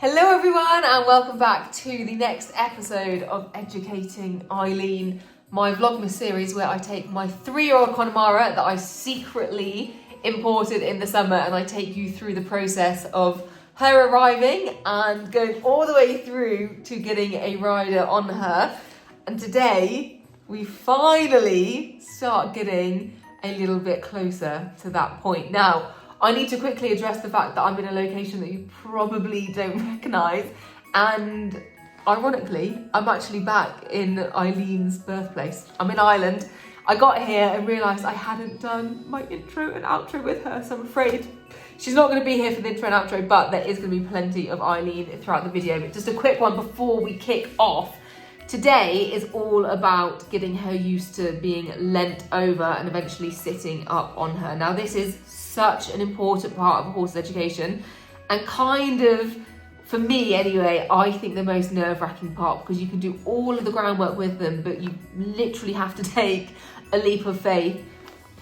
Hello everyone and welcome back to the next episode of Educating Eileen, my Vlogmas series where I take my 3-year-old Connemara that I secretly imported in the summer and I take you through the process of her arriving and going all the way through to getting a rider on her. And today we finally start getting a little bit closer to that point. Now, I need to quickly address the fact that I'm in a location that you probably don't recognise, and ironically, I'm actually back in Eileen's birthplace. I'm in Ireland. I got here and realised I hadn't done my intro and outro with her, so I'm afraid she's not going to be here for the intro and outro, but there is going to be plenty of Eileen throughout the video. But just a quick one before we kick off. Today is all about getting her used to being leant over and eventually sitting up on her. Now, this is such an important part of a horse's education and kind of, for me anyway, I think the most nerve-wracking part, because you can do all of the groundwork with them, but you literally have to take a leap of faith,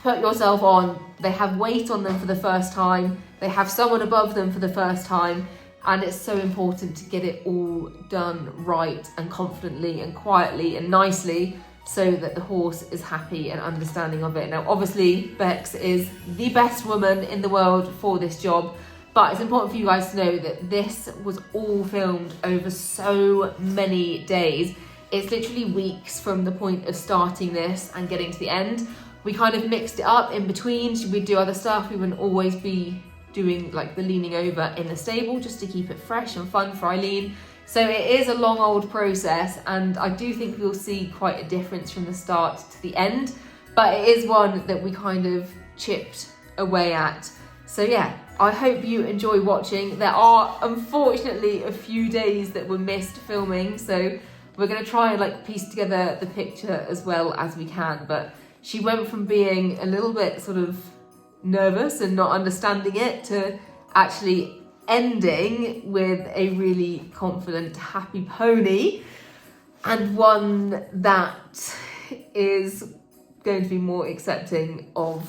put yourself on. They have weight on them for the first time, they have someone above them for the first time, and it's so important to get it all done right and confidently and quietly and nicely so that the horse is happy and understanding of it. Now, obviously, Becs is the best woman in the world for this job, but it's important for you guys to know that this was all filmed over so many days. It's literally weeks from the point of starting this and getting to the end. We kind of mixed it up in between. We'd do other stuff. We wouldn't always be doing like the leaning over in the stable just to keep it fresh and fun for Eileen. So it is a long old process, and I do think we'll see quite a difference from the start to the end, but it is one that we kind of chipped away at. So yeah, I hope you enjoy watching. There are unfortunately a few days that were missed filming, so we're going to try and like piece together the picture as well as we can. But she went from being a little bit sort of nervous and not understanding it to actually ending with a really confident, happy pony, and one that is going to be more accepting of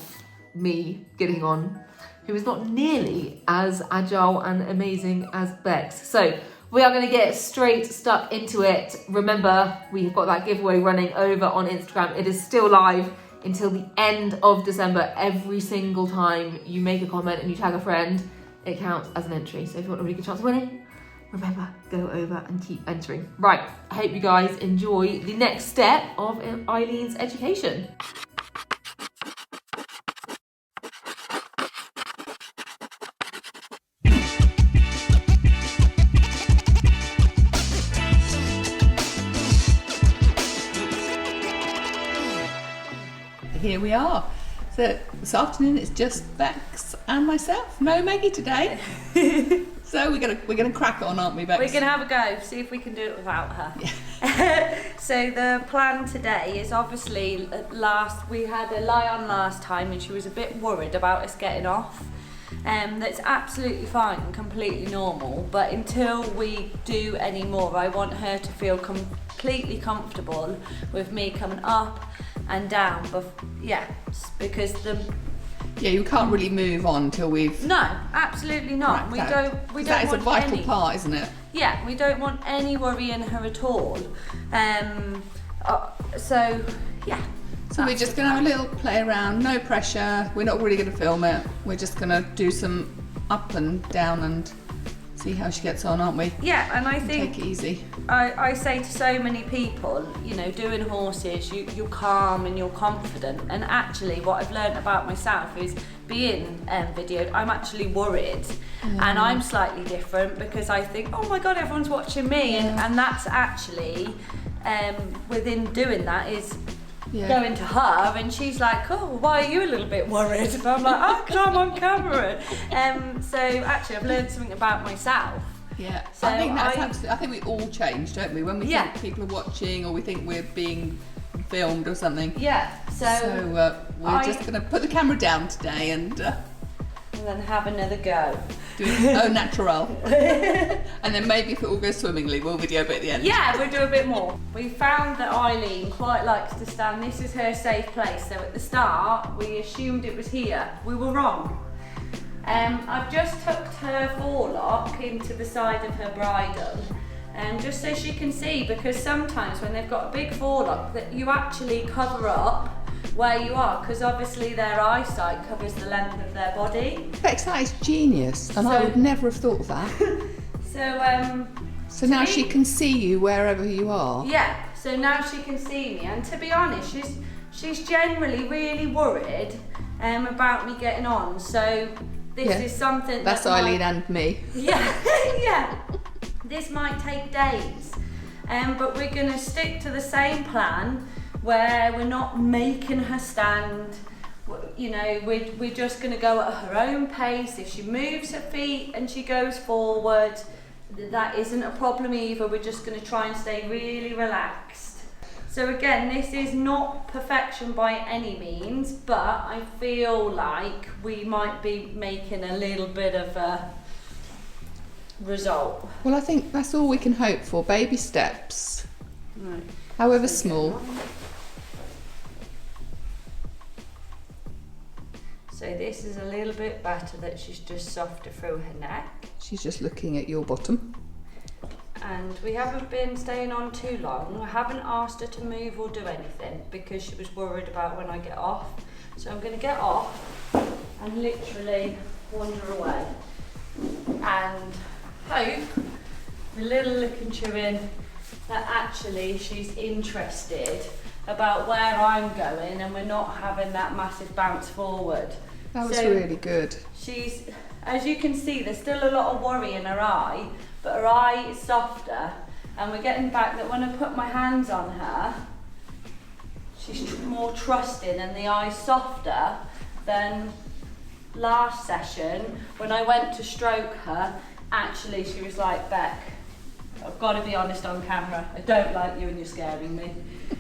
me getting on, who is not nearly as agile and amazing as Becs. So we are going to get straight stuck into it. Remember, we have got that giveaway running over on Instagram. It is still live until the end of December. Every single time you make a comment and you tag a friend, it counts as an entry. So if you want a really good chance of winning, remember, go over and keep entering. Right, I hope you guys enjoy the next step of Eileen's education. Here we are. So this afternoon it's just Becs and myself. No Maggie today. So we're gonna crack on, aren't we, Becs? We're gonna have a go, see if we can do it without her. Yeah. So the plan today is obviously we had a lie on last time and she was a bit worried about us getting off. That's absolutely fine, completely normal, but until we do any more, I want her to feel completely comfortable with me coming up and down, because you can't really move on till we've no, absolutely not. We don't that is want a vital any part, isn't it? Yeah, we don't want any worry in her at all. So we're just gonna have a little play around, no pressure. We're not really gonna film it. We're just gonna do some up and down and see how she gets on, aren't we? Yeah, and I think take it easy. I say to so many people, you know, doing horses, you're calm and you're confident. And actually, what I've learned about myself is being videoed, I'm actually worried, and I'm slightly different because I think, oh my God, everyone's watching me, and that's actually within doing that is. Yeah. Going to her and she's like, oh, why are you a little bit worried? And I'm like, oh, because I'm on camera. So actually I've learned something about myself. Yeah, so I think that's absolutely, I think we all change, don't we? When we think people are watching or we think we're being filmed or something. Yeah, so we're just going to put the camera down today and then have another go. Do it au natural. And then maybe if it all goes swimmingly, we'll video a bit at the end. Yeah, we'll do a bit more. We found that Eileen quite likes to stand. This is her safe place. So at the start, we assumed it was here. We were wrong. I've just tucked her forelock into the side of her bridle, just so she can see, because sometimes when they've got a big forelock that you actually cover up where you are, because obviously their eyesight covers the length of their body. Becs, that is genius, and I would never have thought of that. So now she can see you wherever you are. Yeah, so now she can see me, and to be honest, she's generally really worried about me getting on, so this is something that's Eileen and me. Yeah, yeah. This might take days, but we're going to stick to the same plan where we're not making her stand. You know, we're just going to go at her own pace. If she moves her feet and she goes forward, that isn't a problem either. We're just going to try and stay really relaxed. So again, this is not perfection by any means, but I feel like we might be making a little bit of a result. Well, I think that's all we can hope for. Baby steps, Right. however small. So this is a little bit better, that she's just softer through her neck. She's just looking at your bottom. And we haven't been staying on too long. I haven't asked her to move or do anything because she was worried about when I get off. So I'm going to get off and literally wander away. And hope, with a little look and chewing, that actually she's interested about where I'm going and we're not having that massive bounce forward. That was really good. She's, as you can see, there's still a lot of worry in her eye, but her eye is softer, and we're getting back that when I put my hands on her, she's more trusting and the eye's softer than last session when I went to stroke her. Actually, she was like, Beck, I've got to be honest on camera, I don't like you and you're scaring me.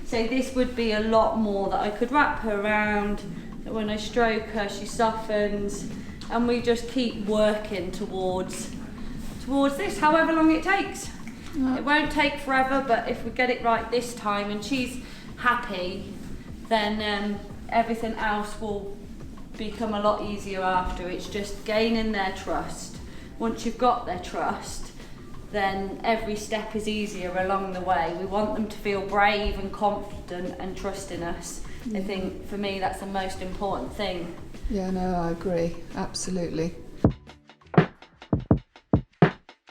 So this would be a lot more that I could wrap her around, that when I stroke her she softens, and we just keep working towards this, however long it takes. It won't take forever, but if we get it right this time and she's happy, then everything else will become a lot easier after. It's just gaining their trust. Once you've got their trust, then every step is easier along the way. We want them to feel brave and confident and trust in us. I think for me that's the most important thing. Yeah, no, I agree, absolutely.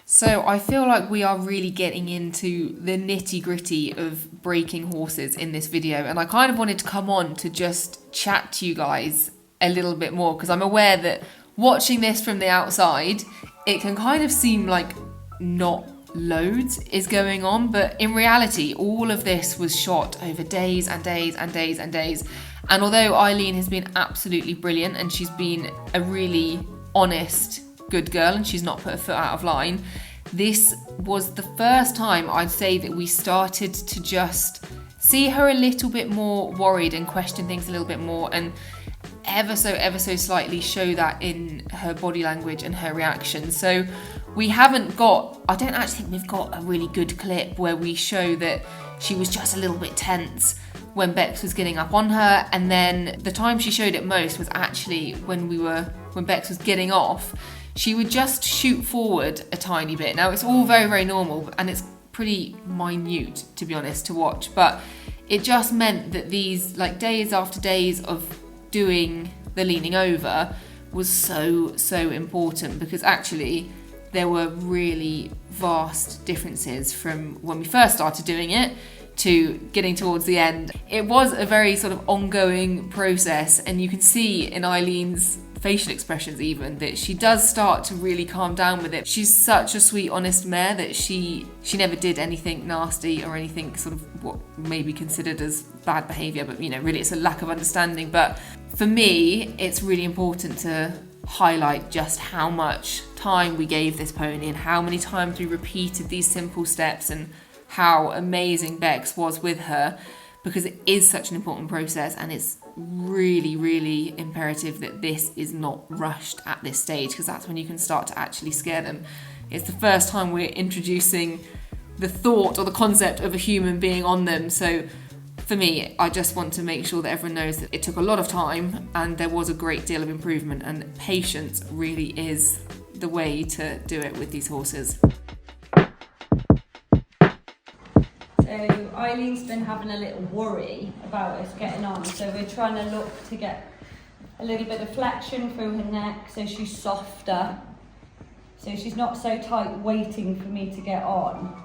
So I feel like we are really getting into the nitty-gritty of breaking horses in this video, and I kind of wanted to come on to just chat to you guys a little bit more, because I'm aware that watching this from the outside, it can kind of seem like not loads is going on, but in reality all of this was shot over days and days and days and days. And although Eileen has been absolutely brilliant and she's been a really honest good girl and she's not put her foot out of line, this was the first time I'd say that we started to just see her a little bit more worried and question things a little bit more, and ever so slightly show that in her body language and her reaction. So we haven't got, I don't actually think we've got a really good clip where we show that she was just a little bit tense when Becs was getting up on her, and then the time she showed it most was actually when Becs was getting off. She would just shoot forward a tiny bit. Now it's all very normal and it's pretty minute, to be honest, to watch, but it just meant that these days after days of doing the leaning over was so important, because actually there were really vast differences from when we first started doing it to getting towards the end. It was a very sort of ongoing process, and you can see in Eileen's facial expressions even that she does start to really calm down with it. She's such a sweet, honest mare that she never did anything nasty or anything sort of what may be considered as bad behaviour, but really it's a lack of understanding. But for me, it's really important to highlight just how much time we gave this pony and how many times we repeated these simple steps and how amazing Becs was with her, because it is such an important process, and it's really imperative that this is not rushed at this stage, because that's when you can start to actually scare them. It's the first time we're introducing the thought or the concept of a human being on them, so for me, I just want to make sure that everyone knows that it took a lot of time and there was a great deal of improvement, and patience really is the way to do it with these horses. So Eileen's been having a little worry about us getting on, so we're trying to look to get a little bit of flexion through her neck so she's softer, so she's not so tight waiting for me to get on,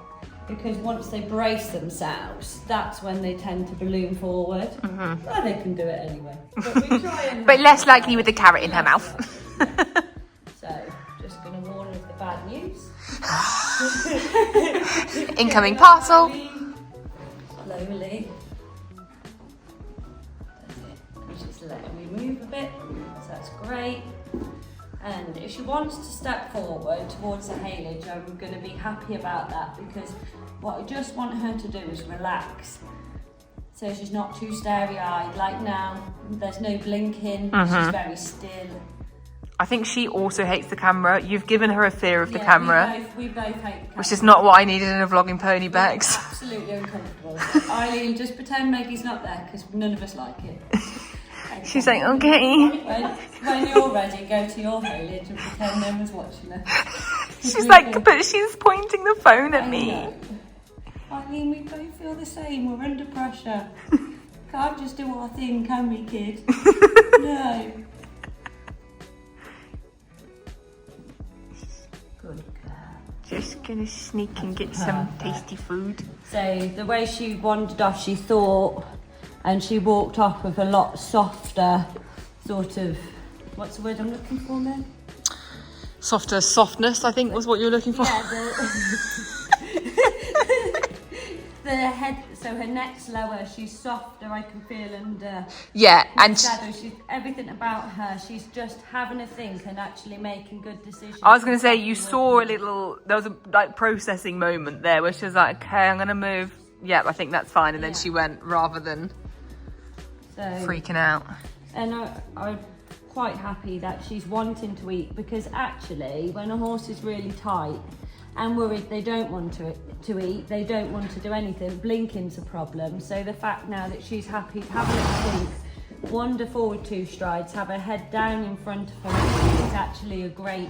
because once they brace themselves, that's when they tend to balloon forward. Well, they can do it anyway. But we try and But less likely with the carrot in her mouth. So, just going to warn her of the bad news. Incoming parcel. Slowly. That's it. I'm just letting me move a bit, so that's great. And if she wants to step forward towards the haylage, I'm going to be happy about that, because what I just want her to do is relax. So she's not too starry-eyed. Like now, there's no blinking, she's very still. I think she also hates the camera. You've given her a fear of the camera. We both hate the camera. Which is not what I needed in a vlogging pony, Becs. Absolutely uncomfortable. Eileen, just pretend Maggie's not there, because none of us like it. She's like, okay. When you're ready, go to your haylage and pretend no one's watching her. She's like, but she's pointing the phone at me. Eileen, we both feel the same. We're under pressure. Can't just do our thing, can we, kid? No. Good girl. Just gonna sneak and get some tasty food. So the way she wandered off, she thought, and she walked off with a lot softer sort of, what's the word I'm looking for, man? Softer softness, I think, was what you were looking for. Yeah, the head, so her neck's lower, she's softer, I can feel, and and shadow, she's, everything about her, she's just having a think and actually making good decisions. I was going to say, you saw a little, there was a like processing moment there where she was like, okay, I'm going to move. Yeah, I think that's fine. And then she went, rather than freaking out. And I'm quite happy that she's wanting to eat, because actually when a horse is really tight and worried they don't want to eat, they don't want to do anything, blinking's a problem. So the fact now that she's happy to have a little blink, wander forward 2 strides, have her head down in front of her, is actually a great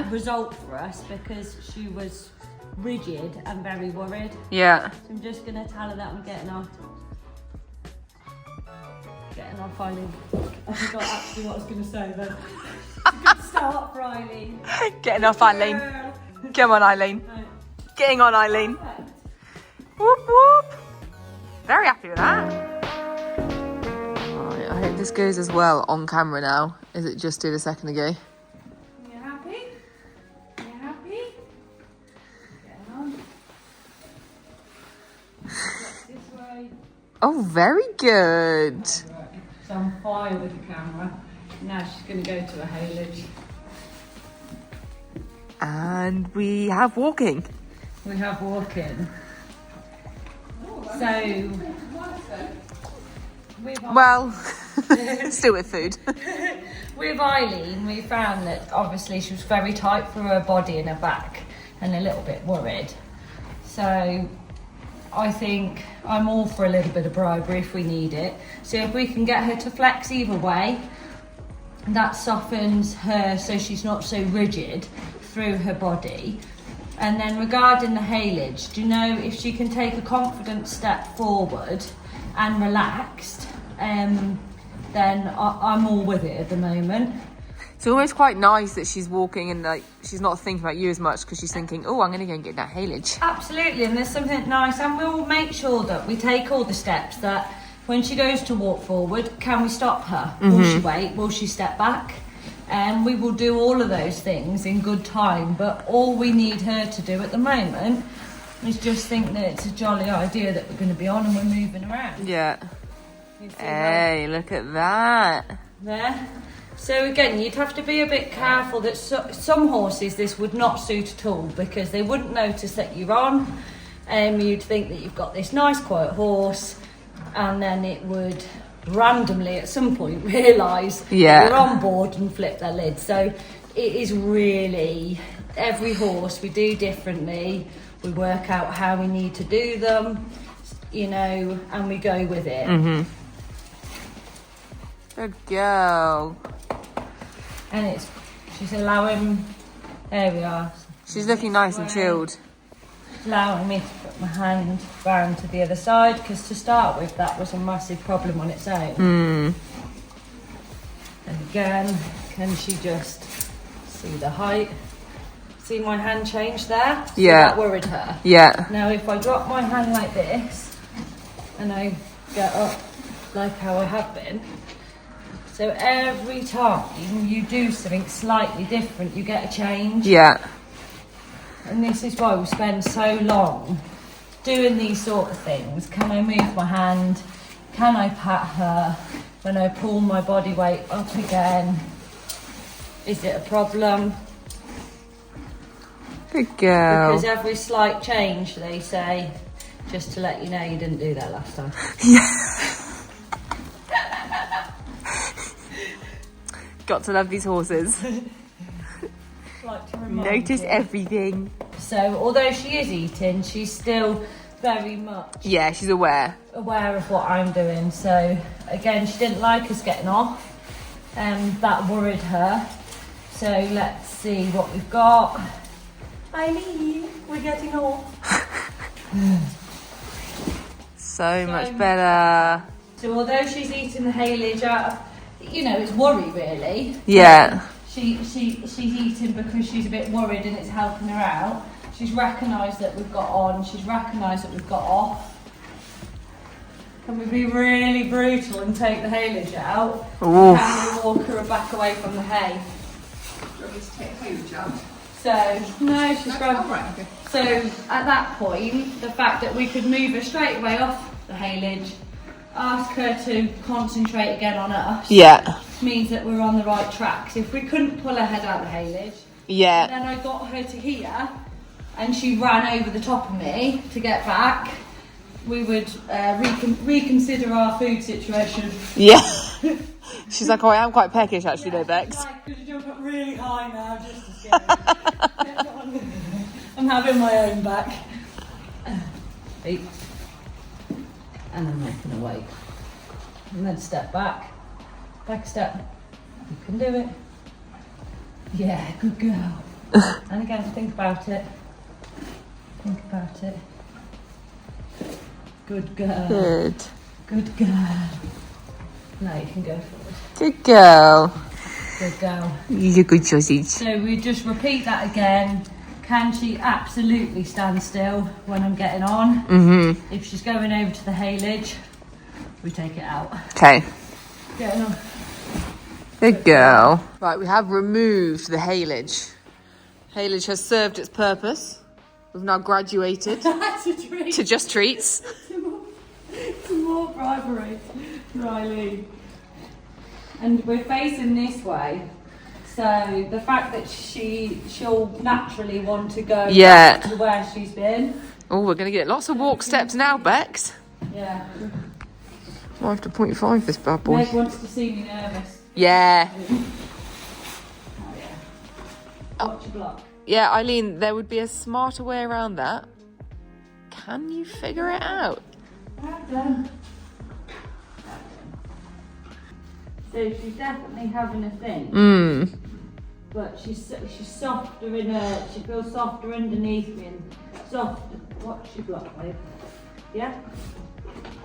result for us, because she was rigid and very worried. Yeah. So I'm just going to tell her that I'm getting off. Getting off, Eileen. I forgot actually what I was going to say then. It's a good start for Eileen. Getting off, Eileen. Come on, Eileen. No. Getting on, Eileen. Perfect. Whoop, whoop. Very happy with that. Right, I hope this goes as well on camera now as it just did a second ago. You happy? You happy? Getting on. This way. Oh, very good. So I'm fire with the camera. Now she's going to go to a haylage. And we have walking. We have walking. So, Well, still with food. with Eileen, we found that obviously she was very tight for her body and her back, and a little bit worried. So I think I'm all for a little bit of bribery if we need it. So if we can get her to flex either way, that softens her so she's not so rigid through her body. And then regarding the haylage, do you know, if she can take a confident step forward and relaxed, then I'm all with it at the moment. It's almost quite nice that she's walking and like she's not thinking about you as much, because she's thinking, oh, I'm going to go and get that haylage. Absolutely, and there's something nice, and we'll make sure that we take all the steps, that when she goes to walk forward, can we stop her? Will she wait? Will she step back? And we will do all of those things in good time, but all we need her to do at the moment is just think that it's a jolly idea that we're going to be on and we're moving around. Yeah. Hey, look at that. There. So again, you'd have to be a bit careful that some horses this would not suit at all, because they wouldn't notice that you're on, and you'd think that you've got this nice quiet horse, and then it would randomly at some point realise that you're on board and flip their lid. So it is really, every horse we do differently, we work out how we need to do them. you know, and we go with it. Good girl. And she's allowing, there we are. She's looking nice and chilled. Allowing me to put my hand round to the other side, because to start with that was a massive problem on its own. And again, can she just see the height? See my hand change there? So Yeah. that worried her. Yeah. Now if I drop my hand like this and I get up like how I have been, so every time you do something slightly different, you get a change. Yeah. And this is why we spend so long doing these sort of things. Can I move my hand? Can I pat her? When I pull my body weight up again, is it a problem? Good girl. Because every slight change, they say, just to let you know you didn't do that last time. Got to love these horses. Like to remind Notice you. everything. So although she is eating, she's still very much Yeah, she's aware. aware of what I'm doing. So again, she didn't like us getting off, and that worried her. So let's see what we've got. Eileen, we're getting off. So much better. So although she's eating the haylage out of, you know, it's worry really. Yeah. She's eating because she's a bit worried and it's helping her out. She's recognised that we've got on, she's recognised that we've got off. Can we be really brutal and take the haylage out? Ooh. Can we walk her back away from the hay? Do you want me to take the haylage out? So, no, she's Oh, from. right, okay. So at that point, the fact that we could move her straight away off the haylage, ask her to concentrate again on us, Yeah. means that we're on the right track. So if we couldn't pull her head out the haylage, Yeah. then I got her to here, and she ran over the top of me to get back, we would reconsider our food situation. Yeah. She's like, oh, I am quite peckish actually, though, Becs. Like, could you jump up really high now just to scare me? I'm having my own back. Feet. And I'm making a wait. And then step back. Back step. You can do it. Yeah, good girl. And again, think about it. Think about it. Good girl. Good. Good girl. Now you can go forward. Good girl. Good girl. You're a good sausage. So we just repeat that again. Can she absolutely stand still when I'm getting on? If she's going over to the haylage, we take it out. Okay. Getting on. Good girl. Right, we have removed the haylage. Haylage has served its purpose. We've now graduated to just treats. Some more bribery for Eileen. And we're facing this way. So the fact that she'll naturally want to go Yeah. back to where she's been. Oh, we're going to get lots of walk steps now, Becs. Yeah. Might have to 0.5 this bad boy. Meg wants to see me nervous. Yeah. Oh yeah. Watch your block. Yeah, Eileen, there would be a smarter way around that. Can you figure it out? Well done. So she's definitely having a thing. But she's softer in her, she feels softer underneath me and softer. What's your block with? Yeah?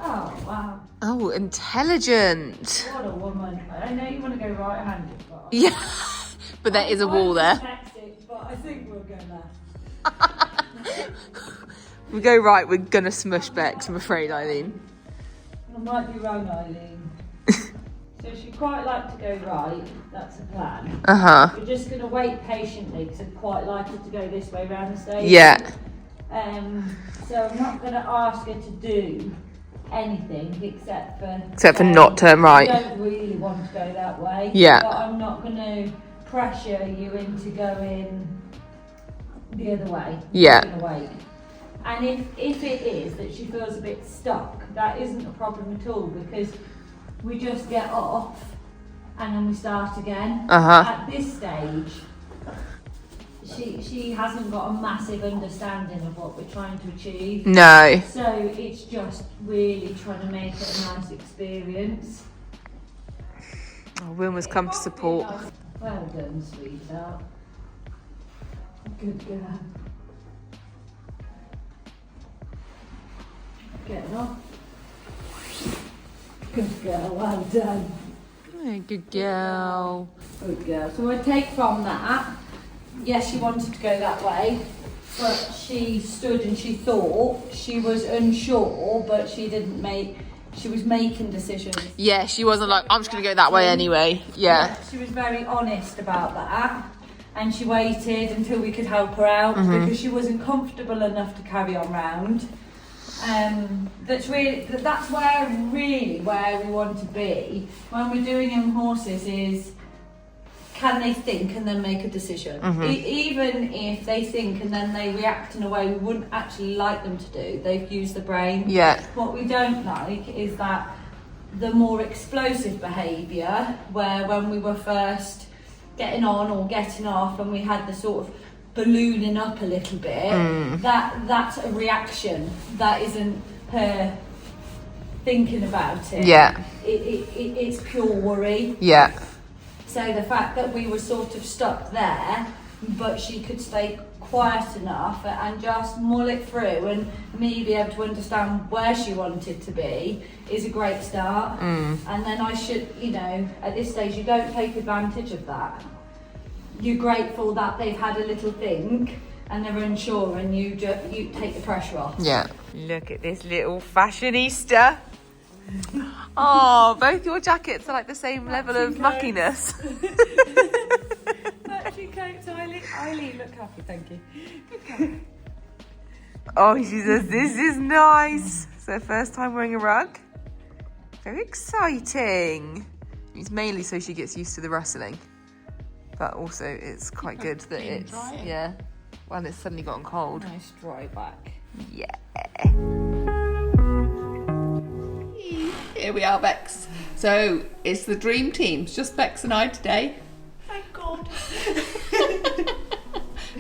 Oh, wow. Oh, intelligent. What a woman. I know you want to go right-handed, but... Yeah, but there is a wall there. Dyslexic, but I think we'll go left. We go right, we're going to smush Becs, I'm afraid, Eileen. I might be wrong, Eileen. So she'd quite like to go right, that's the plan. Uh-huh. We're just going to wait patiently because I'd quite like her to go this way around the stage. Yeah. So I'm not going to ask her to do anything except for not turn right. I don't really want to go that way. Yeah. But I'm not going to pressure you into going the other way. Yeah. I'm gonna wait. And if it is that she feels a bit stuck, that isn't a problem at all because we just get off and then we start again. Uh-huh. At this stage, she hasn't got a massive understanding of what we're trying to achieve. No. So it's just really trying to make it a nice experience. Oh, Wilma's come to support. Well done, sweetheart. Good girl. Getting off. Good girl, well done. Oh, good girl. Good girl. So I take from that, yes, she wanted to go that way, but she stood and she thought, she was unsure, but she was making decisions. Yeah, she wasn't like, I'm just going to go that way anyway. Yeah. She was very honest about that, and she waited until we could help her out because she wasn't comfortable enough to carry on round. That's where we want to be when we're doing horses is, can they think and then make a decision? Even if they think and then they react in a way we wouldn't actually like them to do, they've used the brain. Yeah. What we don't like is that the more explosive behaviour, where when we were first getting on or getting off and we had the sort of ballooning up a little bit, that's a reaction. That isn't her thinking about it. Yeah. It's pure worry. Yeah. So the fact that we were sort of stuck there, but she could stay quiet enough and just mull it through and me be able to understand where she wanted to be is a great start. And then I should, at this stage you don't take advantage of that. You're grateful that they've had a little think and they're unsure and you take the pressure off. Yeah. Look at this little fashionista. Oh, both your jackets are like the same level of muckiness. Matching coats, Eileen, look happy, thank you. Oh, she says, this is nice. It's her first time wearing a rug. Very exciting. It's mainly so she gets used to the rustling. But also it's quite good that it's, yeah, well, it's suddenly gotten cold. Nice dry back. Yeah. Here we are, Becs. So it's the dream team. It's just Becs and I today. Thank God.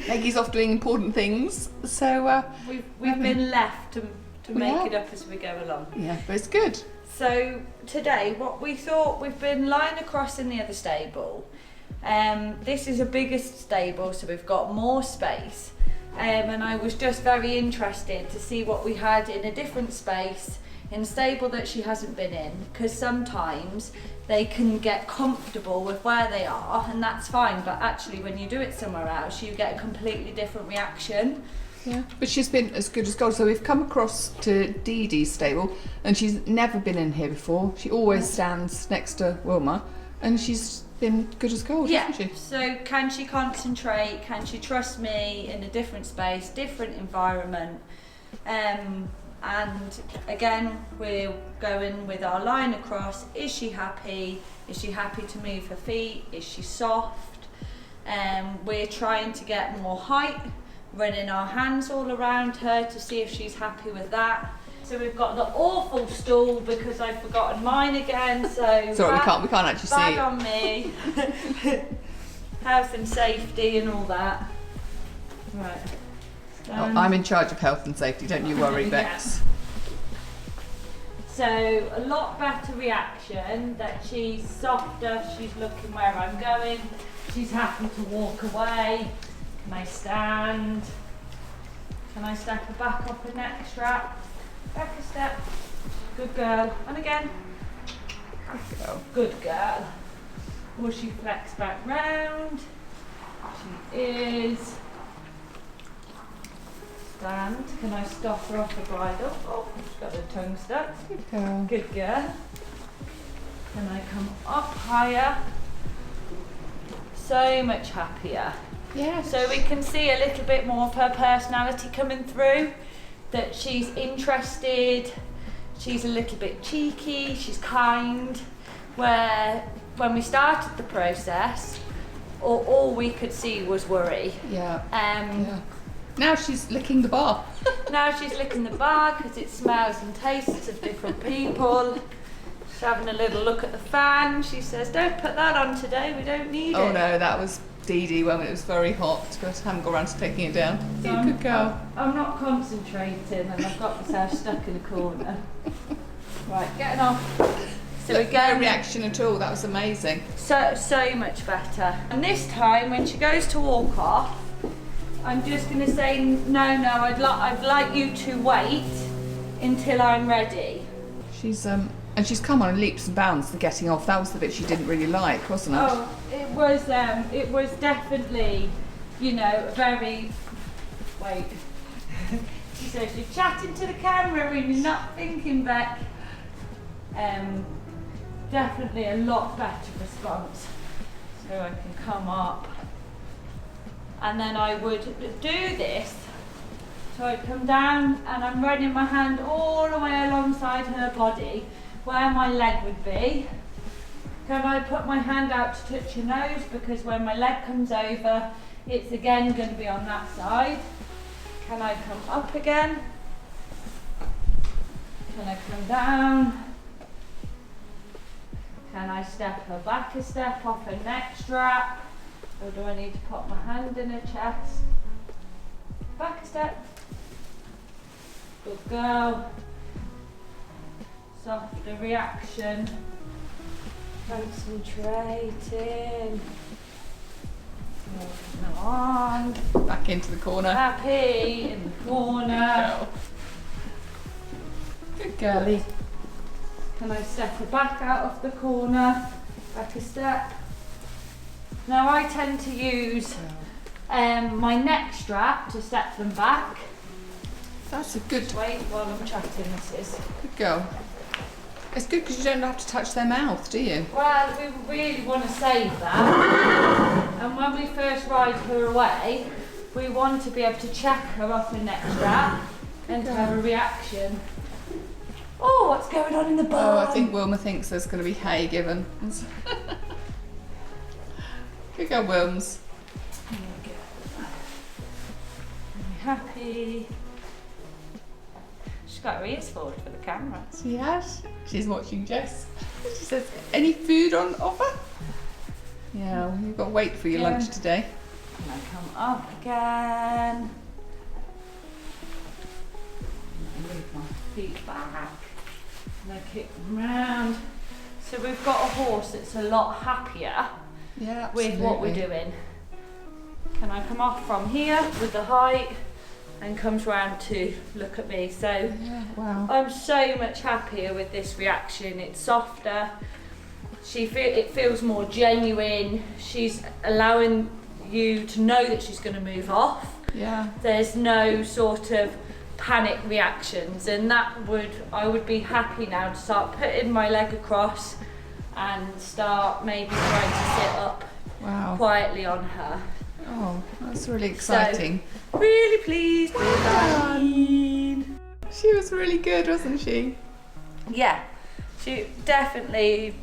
Maggie's off doing important things, so We've been left to make have. it up as we go along. yeah, but it's good. So today, what we thought, we've been lying across in the other stable. This is a bigger stable, so we've got more space. And I was just very interested to see what we had in a different space, in a stable that she hasn't been in, because sometimes they can get comfortable with where they are, and that's fine, but actually when you do it somewhere else, you get a completely different reaction. Yeah, but she's been as good as gold. So we've come across to Dee Dee's stable, and she's never been in here before. She always stands next to Wilma, and she's been good as gold, Yeah, hasn't she? so can she concentrate, can she trust me in a different space, different environment, and again we're going with our line across. Is she happy to move her feet, is she soft? We're trying to get more height, running our hands all around her to see if she's happy with that. So we've got the awful stool because I've forgotten mine again, so Sorry, we can't actually see bag it. on me. Health and safety and all that. Right. Oh, I'm in charge of health and safety, don't you worry, Yeah. Becs. So a lot better reaction, that she's softer, she's looking where I'm going, she's happy to walk away. Can I stand? Can I step her back up her neck strap? Back a step. Good girl. And again. Good girl. Good girl. Will she flex back round? She is. Stand. Can I stop her off the bridle? Oh, she's got her tongue stuck. Good girl. Good girl. Can I come up higher? So much happier. Yeah. So we can see a little bit more of her personality coming through, that she's interested, she's a little bit cheeky, she's kind, where when we started the process, all we could see was worry. Yeah. Yeah. Now she's licking the bar. Now she's licking the bar because it smells and tastes of different people. She's having a little look at the fan. She says, don't put that on today, we don't need it. Oh no, that was Dee Dee when it was very hot, but I haven't got around to taking it down. So Good girl. I'm not concentrating and I've got myself stuck in a corner. Right, getting off. So No again, reaction at all. That was amazing. so much better. And this time when she goes to walk off, I'm just going to say, no, I'd like you to wait until I'm ready. She's and she's come on in leaps and bounds to getting off. That was the bit she didn't really like, wasn't it? Oh, it was definitely, you know, very, wait. She says, you're chatting to the camera and you're not thinking back. Definitely a lot better response. So I can come up. And then I would do this. So I'd come down and I'm running my hand all the way alongside her body where my leg would be. Can I put my hand out to touch her nose, because when my leg comes over, it's again going to be on that side. Can I come up again? Can I come down? Can I step her back a step off her neck strap? Or do I need to put my hand in her chest? Back a step. Good girl. Softer reaction. Concentrating. Moving on. Back into the corner. Happy in the corner. Good girlie. Can I step her back out of the corner? Back a step. Now I tend to use my neck strap to step them back. That's a good. Just wait while I'm chatting, Mrs. Good girl. It's good because you don't have to touch their mouth, do you? Well, we really want to save that. And when we first ride her away, we want to be able to check her off her neck strap and to have a reaction. Oh, what's going on in the bum? Oh, I think Wilma thinks there's going to be hay given. Good girl, Wilms. There we go. Happy. She's got her ears forward for the camera. She has. She's watching Jess. She says, any food on offer? Yeah, well, you've got to wait for your lunch today. And I come up again. And I move my feet back. And I kick them round. So we've got a horse that's a lot happier Yeah, with what we're doing. Can I come off from here with the height and comes round to look at me? So Yeah, wow. I'm so much happier with this reaction. It's softer. It feels more genuine. She's allowing you to know that she's going to move off. Yeah. There's no sort of panic reactions, and I would be happy now to start putting my leg across and start maybe trying to sit up Wow. quietly on her. Oh, that's really exciting. So, really pleased with that. She was really good, wasn't she? Yeah, she definitely,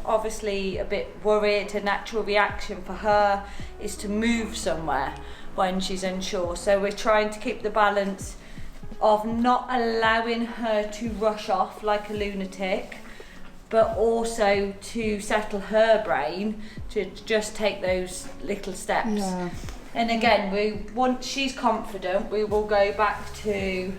obviously a bit worried. A natural reaction for her is to move somewhere when she's unsure. So we're trying to keep the balance of not allowing her to rush off like a lunatic, but also to settle her brain to just take those little steps. Yeah. And again, once she's confident, we will go back to,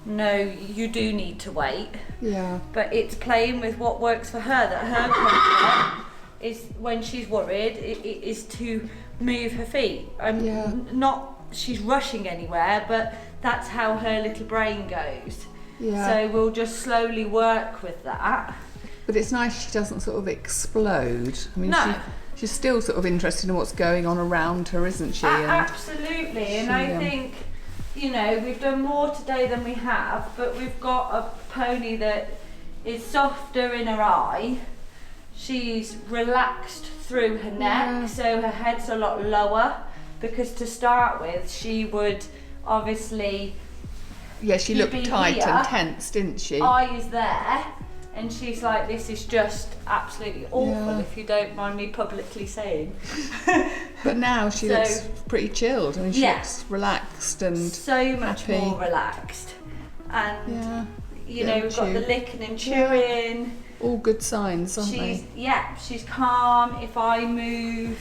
no, you do need to wait. Yeah. But it's playing with what works for her, that her comfort is, when she's worried, is to move her feet. Not she's rushing anywhere, but that's how her little brain goes. Yeah. So we'll just slowly work with that. But it's nice she doesn't sort of explode. I mean, No. she's still sort of interested in what's going on around her, isn't she? Absolutely, and I think, you know, we've done more today than we have, but we've got a pony that is softer in her eye. She's relaxed through her neck, so her head's a lot lower, because to start with, she would obviously... Yeah, she looked be tight here. and tense, didn't she? Eye is there, and she's like, this is just absolutely awful, Yeah. if you don't mind me publicly saying. But now she So- looks pretty chilled. I mean, she Yeah. looks relaxed and So much happy. more relaxed. And Yeah, you know, Yeah, we've got the chew. licking and chewing. all good signs, aren't She's calm. If I move,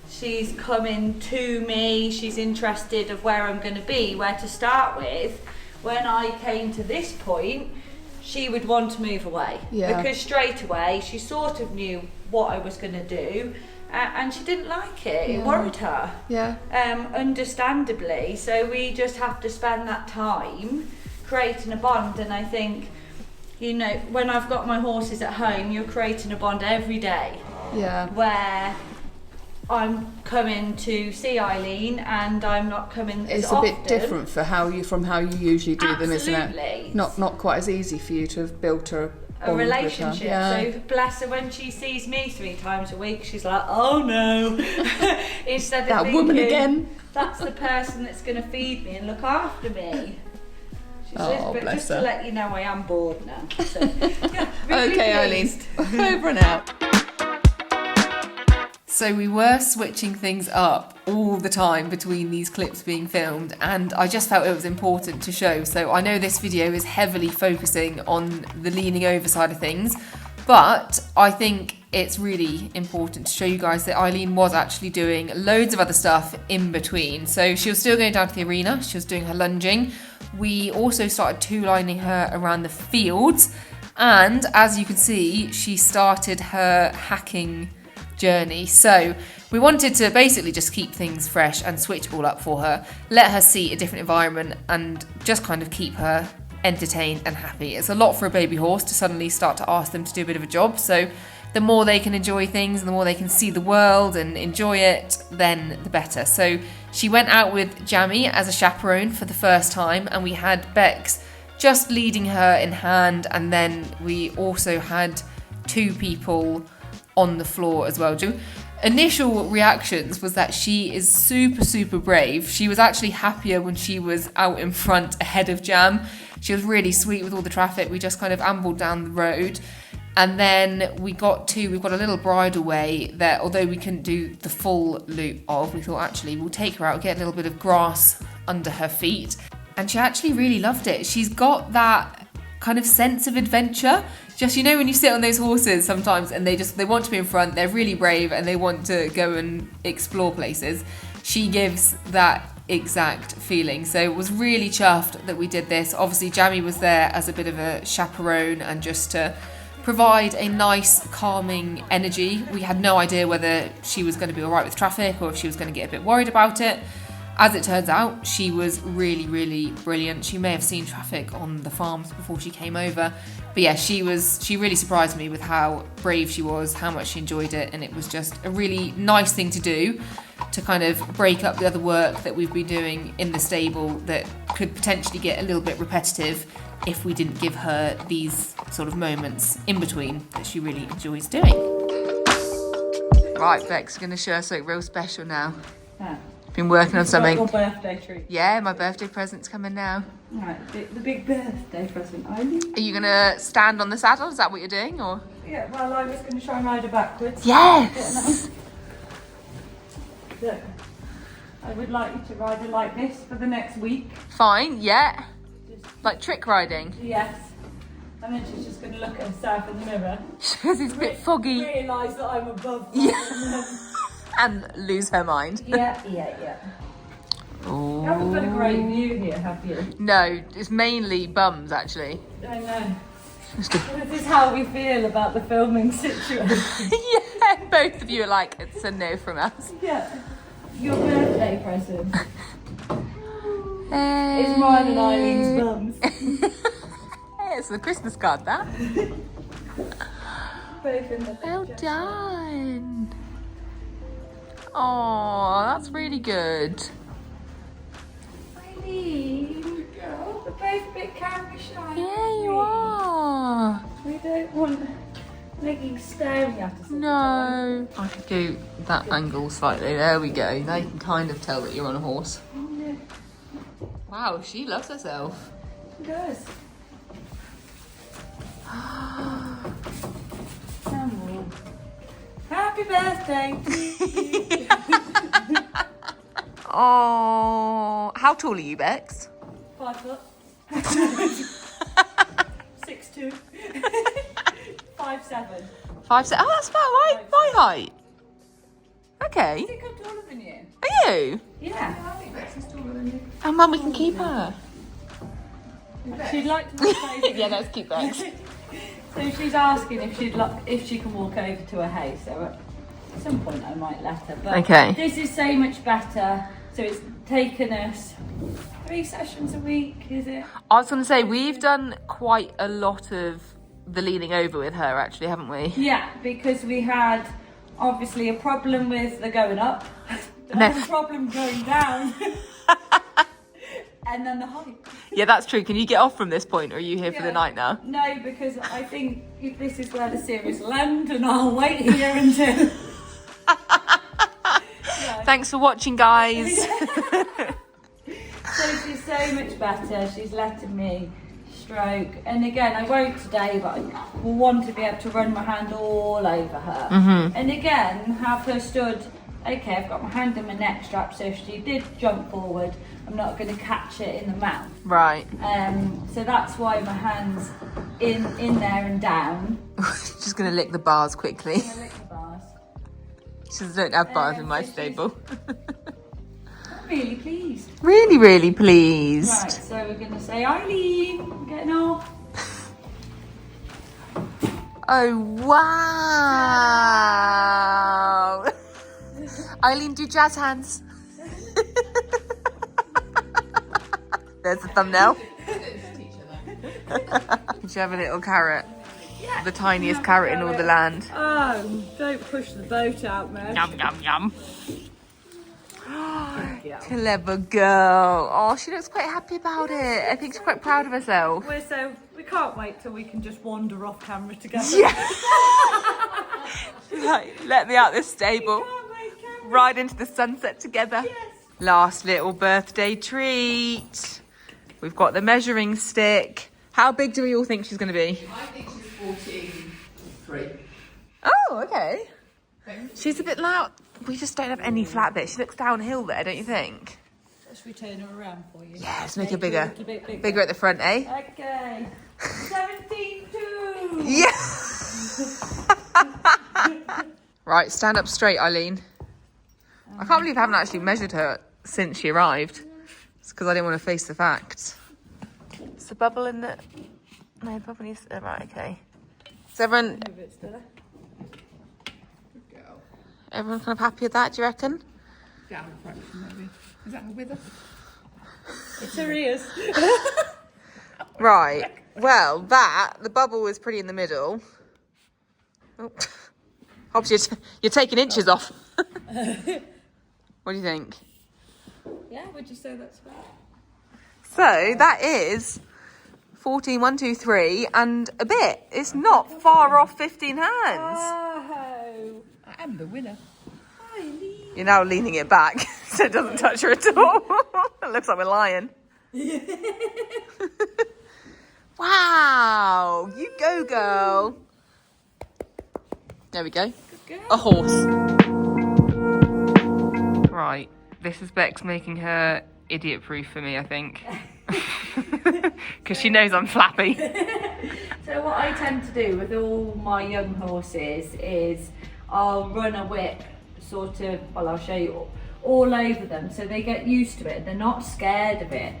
she's coming to me, she's interested of where I'm going to be, where to start with. When I came to this point, she would want to move away, because straight away she sort of knew what I was going to do, and she didn't like it. It worried her. Understandably. So we just have to spend that time creating a bond. And I think, you know, when I've got my horses at home, you're creating a bond every day. Where I'm coming to see Eileen and I'm not coming as often. It's a bit different from how you usually do them, isn't it? Not quite as easy for you to have built a relationship. So bless her, when she sees me 3 times a week, she's like, oh no. Instead of that thinking, woman again. That's the person that's going to feed me and look after me. She says, but bless just her. to let you know, I am bored now. So, really Okay, Eileen, over and out. So we were switching things up all the time between these clips being filmed, and I just felt it was important to show. So I know this video is heavily focusing on the leaning over side of things, but I think it's really important to show you guys that Eileen was actually doing loads of other stuff in between. So she was still going down to the arena, she was doing her lunging. We also started two-lining her around the fields, and as you can see, she started her hacking journey. So we wanted to basically just keep things fresh and switch all up for her, let her see a different environment and just kind of keep her entertained and happy. It's a lot for a baby horse to suddenly start to ask them to do a bit of a job, so the more they can enjoy things and the more they can see the world and enjoy it, then the better. So she went out with Jamie as a chaperone for the first time, and we had Becs just leading her in hand, and then we also had 2 people on the floor as well. Initial reactions was that she is super brave. She was actually happier when she was out in front ahead of Jam. She was really sweet with all the traffic. We just kind of ambled down the road, and then we've got a little bridle way that, although we couldn't do the full loop of, we thought actually we'll take her out, get a little bit of grass under her feet, and she actually really loved it. She's got that kind of sense of adventure. Just, you know, when you sit on those horses sometimes and they want to be in front, they're really brave and they want to go and explore places. She gives that exact feeling. So was really chuffed that we did this. Obviously Jamie was there as a bit of a chaperone and just to provide a nice calming energy. We had no idea whether she was going to be all right with traffic or if she was going to get a bit worried about it. As it turns out, she was really brilliant. She may have seen traffic on the farms before she came over. But yeah, she really surprised me with how brave she was, how much she enjoyed it, and it was just a really nice thing to do to kind of break up the other work that we've been doing in the stable that could potentially get a little bit repetitive if we didn't give her these sort of moments in between that she really enjoys doing. Right, Beck's going to show us something real special now. Been working on something. Your birthday treat. Yeah, my birthday present's coming now. Right, the big birthday present, Eileen. Are you gonna stand on the saddle? Is that what you're doing, or? Yeah, well, I was going to try and ride her backwards. Yes! Look, I would like you to ride her like this for the next week. Fine, yeah. Like trick riding? Yes. And then she's just going to look at herself in the mirror. Because it's a bit foggy. Realise that I'm above Yeah. And lose her mind. Yeah. Ooh. You haven't got a great view here, have you? No, it's mainly bums, actually. I know. This is how we feel about the filming situation. Yeah, both of you are like, it's a no from us. Yeah. Your birthday present. Hey. It's mine and Eileen's bums. Hey, it's the Christmas card, that. Both in the Well picture. done. Oh, that's really good. Eileen, girl, we're both a bit camera shy. Yeah, you are. We don't want making staring at us. No. I could do that angle slightly. There we go. Now you can kind of tell that you're on a horse. Yeah. Wow, she loves herself. She does. Happy birthday to you. Oh, how tall are you, Bex? 5 foot. 6'2". 5'7". 5'7". Oh, that's about my height. Okay. I think I'm taller than you. Are you? Yeah. I think Becs is taller than you. Oh, Mum, we can keep her. She'd like to walk over. Yeah, let's keep Becs. So she's asking if she can walk over to her house. So at some point I might let her. But Okay. this is so much better. So it's taken us 3 sessions a week, is it? I was going to say, we've done quite a lot of the leaning over with her, actually, haven't we? Yeah, because we had obviously a problem with the going up, a problem going down, and then the height. Yeah, that's true. Can you get off from this point, or are you here for the Yeah. night now? No, because I think this is where the series will end, and I'll wait here until. Thanks for watching, guys. So she's so much better. She's letting me stroke, and again, I won't today, but I will want to be able to run my hand all over her. And again, have her stood. Okay, I've got my hand in my neck strap, so if she did jump forward, I'm not going to catch it in the mouth. Right. So that's why my hand's in there and down. Just going to lick the bars quickly. I'm gonna lick the bars. She don't have bars in my so she's- stable. I'm really pleased. Really, really pleased. Right, so we're going to say, Eileen, I'm getting off. Oh, wow. Eileen, do jazz hands. There's the thumbnail. Did you have a little carrot? Yeah. The tiniest carrot in all the land. Oh, don't push the boat out, man. Yum, yum, yum. Clever girl. Oh, she looks quite happy about it. I think she's quite proud of herself. We can't wait till we can just wander off camera together. Yeah. Like, let me out this stable. Ride into the sunset together. Yes. Last little birthday treat. We've got the measuring stick. How big do we all think she's going to be? I think she's 14.3. Oh, okay. She's a bit loud. We just don't have any flat bits. She looks downhill there, don't you think? Should we turn her around for you? Yeah, let's make her bigger. A little bit bigger. Bigger at the front, eh? Okay. 17.2. Yeah. Right, stand up straight, Eileen. I can't believe I haven't actually measured her since she arrived. It's because I didn't want to face the facts. Is the bubble in the... No, the bubble needs... Oh, right, okay. Is everyone Move it, Stella. Good girl. kind of happy with that, do you reckon? Down a fraction, maybe. Is that her wither? It's her ears. Right. Well, the bubble was pretty in the middle. Oh. Obviously, you're taking inches off. What do you think? Yeah, would you say that's fair? So that is 14, 1, 2, 3, and a bit. It's not far off 15 hands. Oh, I am the winner. Eileen. You're now leaning it back so it doesn't touch her at all. It looks like we're lying. Wow, you go, girl. There we go. A horse. Right, this is Becs making her idiot-proof for me, I think. Because she knows I'm flappy. So what I tend to do with all my young horses is I'll run a whip sort of, well, I'll show you all over them so they get used to it. They're not scared of it,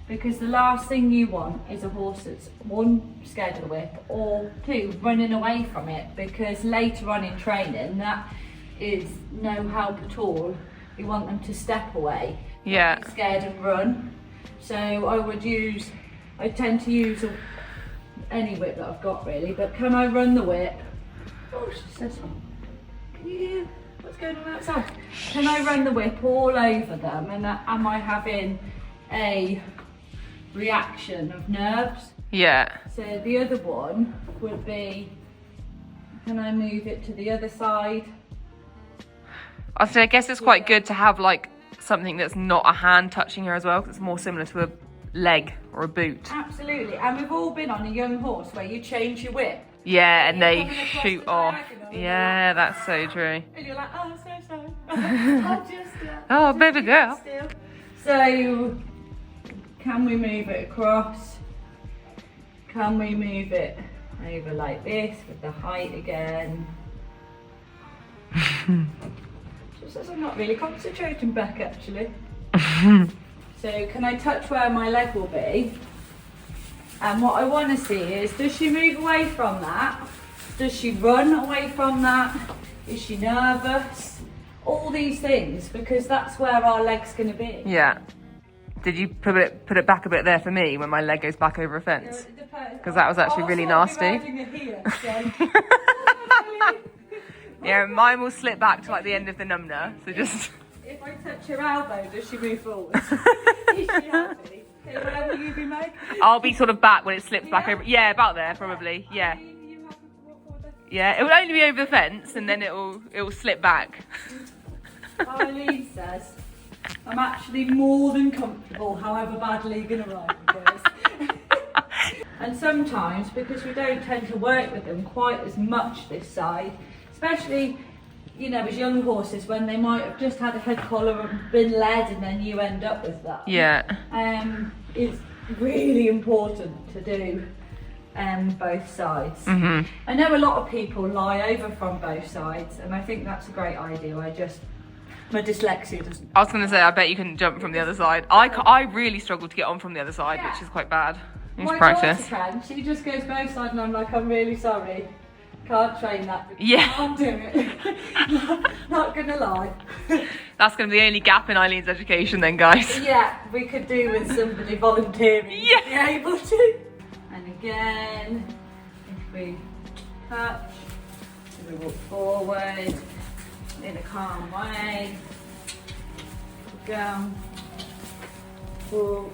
because the last thing you want is a horse that's, one, scared of the whip, or two, running away from it, because later on in training that is no help at all. You want them to step away, Yeah. not be scared and run. So I tend to use any whip that I've got really, but can I run the whip? Oh, she says, can you hear what's going on outside? Can I run the whip all over them, and am I having a reaction of nerves? Yeah. So the other one would be, can I move it to the other side? I guess it's quite good to have like something that's not a hand touching her as well, because it's more similar to a leg or a boot. Absolutely, and we've all been on a young horse where you change your whip. Yeah, and You're they coming across shoot the off. diagonal, Yeah, that's so true. And you're like, oh, so sorry. I'll just, Oh, just baby keep girl. it still. So, can we move it across? Can we move it over like this with the height again? says I'm not really concentrating, Beck, actually. So can I touch where my leg will be? And what I want to see is, does she move away from that? Does she run away from that? Is she nervous? All these things, because that's where our leg's going to be. Yeah. Did you put it back a bit there for me when my leg goes back over a fence? Because that was actually really nasty. Yeah, mine will slip back to like the end of the numner. So just. If I touch her elbow, does she move forward? Is she happy? Okay, where will you be, Meg? I'll be sort of back when it slips back over. Yeah, about there probably. Yeah. You happy to walk forward then? Yeah, it will only be over the fence and then it will slip back. Eileen says, I'm actually more than comfortable, however badly you're going to ride with this. And sometimes, because we don't tend to work with them quite as much this side, especially, you know, as young horses, when they might have just had a head collar and been led and then you end up with that. Yeah. It's really important to do both sides. Mhm. I know a lot of people lie over from both sides, and I think that's a great idea. My dyslexia doesn't. I was going to say, I bet you can jump from the other side. I really struggle to get on from the other snot which is quite bad. You need to practice. Daughter can. She just goes both sides, and I'm like, I'm really sorry. Can't train that. Yeah. Can't do it. Not gonna lie. That's going to be the only gap in Eileen's education then, guys. Yeah, we could do with somebody volunteering Yeah. to be able to. And again, if we touch, we walk forward in a calm way. Go. Pull.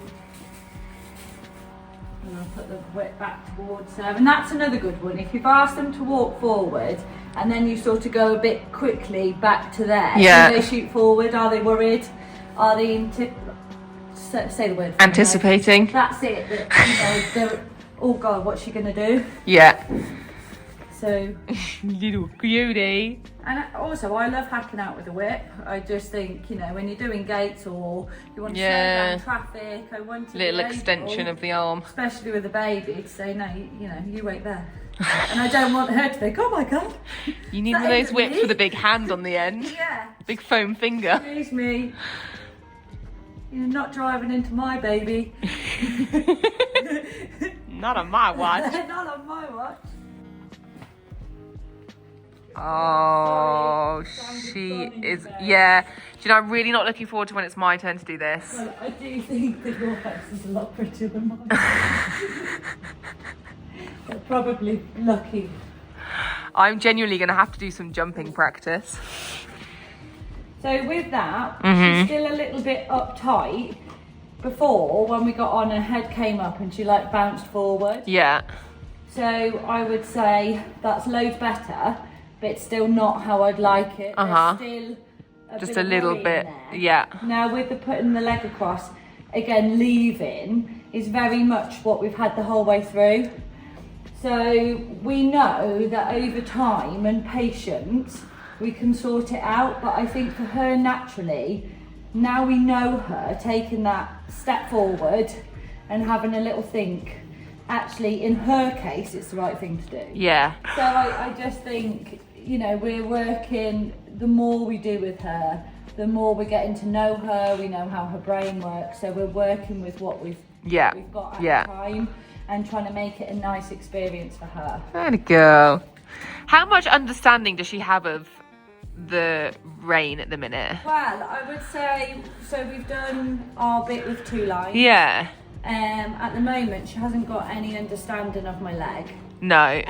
And I'll put the whip back towards her. And that's another good one. If you've asked them to walk forward and then you sort of go a bit quickly back to there, Yeah. do they shoot forward? Are they worried? Are they say the word? Anticipating. That's it. That, they're, oh God, what's she gonna do? Yeah. So. Little cutie. And also, I love hacking out with a whip. I just think, you know, when you're doing gates or you want to slow down traffic, I want to Little be able, extension of the arm. especially with a baby, to say, no, you know, you wait there. And I don't want her to think, oh my God. You need That one of those isn't whips me. with a big hand on the end. Yeah. Big foam finger. Excuse me. You're not driving into my baby. Not on my watch. Not on my watch. Oh, Sorry, she sounded is. funny there. Yeah. Do you know, I'm really not looking forward to when it's my turn to do this. Well, I do think that your face is a lot prettier than mine. They're probably lucky. I'm genuinely going to have to do some jumping practice. So with that, she's still a little bit uptight. Before, when we got on, her head came up and she like bounced forward. Yeah. So I would say that's loads better, but it's still not how I'd like it. Uh-huh. There's still Just bit a of little worry in bit. there. Yeah. Now with the putting the leg across, again leaving is very much what we've had the whole way through. So we know that over time and patience we can sort it out, but I think for her naturally, now we know her taking that step forward and having a little think, actually in her case it's the right thing to do. Yeah. So I just think, you know, we're working, the more we do with her, the more we're getting to know her, we know how her brain works, so we're working with what we've got at the time and trying to make it a nice experience for her. There we go. How much understanding does she have of the rain at the minute? Well, I would say, so we've done our bit with 2 lines. Yeah. At the moment, she hasn't got any understanding of my leg. No.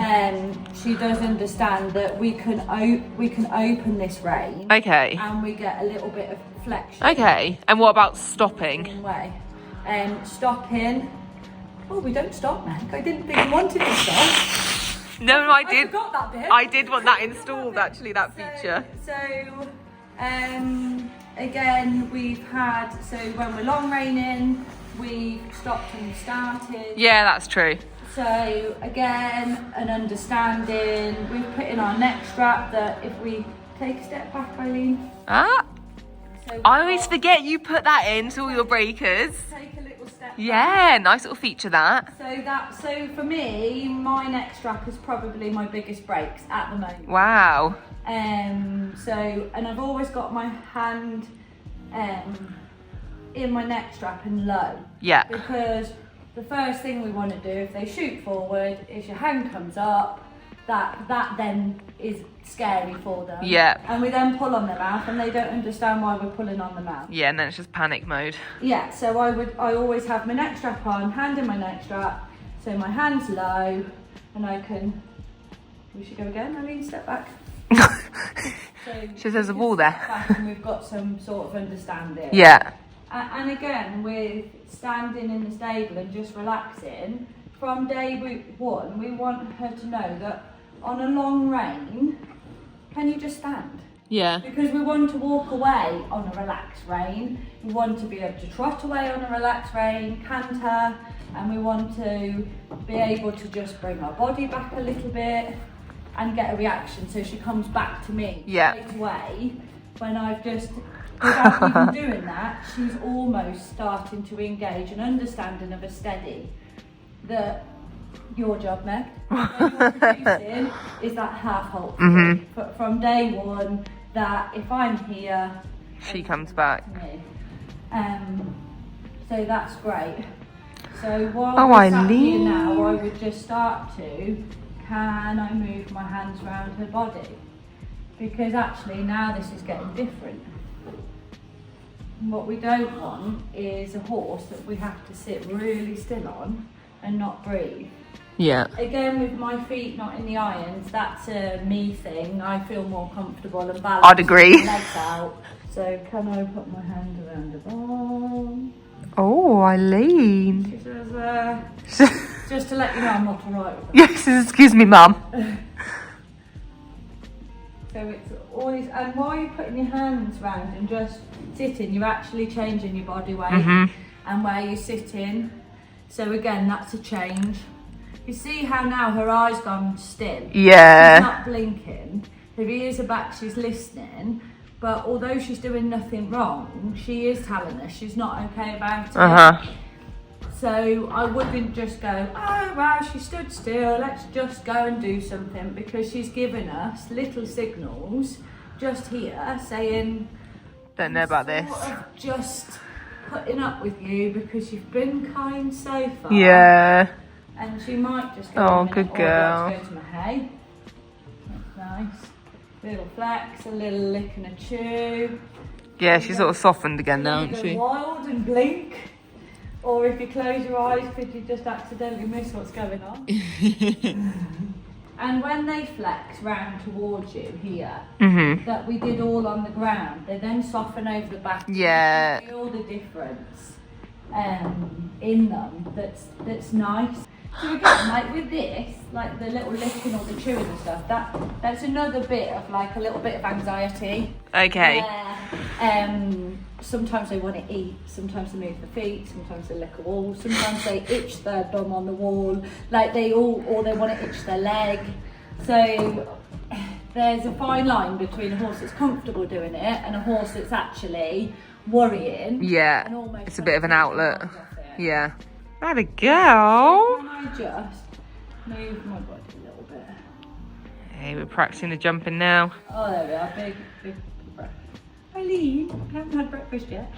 She does understand that we can open this rein. Okay. And we get a little bit of flexion. Okay. And what about stopping? Same way. Stopping. Oh, we don't stop, Meg. I didn't think you wanted to stop. No, I did. I forgot that bit. I did want that installed, actually, that feature. So, again, we've had, so when we're long reining, we've stopped and started. Yeah, that's true. So, again, an understanding. We've put in our neck strap that if we take a step back, Eileen. Ah. So I always forget you put that into all your breakers. take a little step back. Yeah, nice little feature that. So for me, my neck strap is probably my biggest breaks at the moment. Wow. And I've always got my hand in my neck strap and low. Yeah. Because the first thing we want to do if they shoot forward is your hand comes up. That then is scary for them. Yeah. And we then pull on their mouth and they don't understand why we're pulling on the mouth. Yeah, and then it's just panic mode. Yeah, so I always have my neck strap on, hand in my neck strap, so my hand's low, and I can, we should go again, Eileen, step back. So She says a wall there. back and we've got some sort of understanding. Yeah. And again, with standing in the stable and just relaxing, from day one, we want her to know that on a long rein, can you just stand? Yeah. Because we want to walk away on a relaxed rein, we want to be able to trot away on a relaxed rein, canter, and we want to be able to just bring our body back a little bit and get a reaction so she comes back to me straight away. When I've just, without even doing that, she's almost starting to engage an understanding of a steady. That your job, Meg, what you're producing is that half halt from day one, that if I'm here, She comes back. to me. So that's great. So while Oh, we're sat here Eileen. now, I would just start to, can I move my hands around her body? Because actually now this is getting different. What we don't want is a horse that we have to sit really still on and not breathe. Yeah. Again, with my feet not in the irons, that's a me thing. I feel more comfortable and balanced. I'd agree. With my legs out. So can I put my hand around the bottom? Oh, Eileen. She says, just to let you know I'm not alright with that. Yes, excuse me, Mum. So it's always, and while you're putting your hands round and just sitting, you're actually changing your body weight and where you're sitting. So again, that's a change. You see how now her eyes gone still? Yeah. She's not blinking. Her ears are back, she's listening. But although she's doing nothing wrong, she is telling us she's not okay about it. So I wouldn't just go, oh wow, she stood still, let's just go and do something, because she's given us little signals just here saying, Don't know about sort this. of just putting up with you because you've been kind so far. Yeah. And she might just go, Oh, a minute, good or girl. let's go to my hay. That's nice. Little flex, a little lick and a chew. Yeah, she's sort of softened again now, You hasn't go she? wild and blink. Or if you close your eyes, could you just accidentally miss what's going on? And when they flex round towards you here, that we did all on the ground, they then soften over the back. Yeah. You can feel the difference in them. That's nice. So again, like with this, like the little licking or the chewing and stuff, that's another bit of like a little bit of anxiety. Okay. Sometimes they want to eat, sometimes they move the feet, sometimes they lick a wall, sometimes they itch their bum on the wall, like or they want to itch their leg. So there's a fine line between a horse that's comfortable doing it and a horse that's actually worrying. Yeah. And almost It's a bit of an taking outlet. their hands off it. Yeah. That a girl. Can I just move my body a little bit? Hey, we're practicing the jumping now. Oh, there we are. Big breath. Eileen, I haven't had breakfast yet.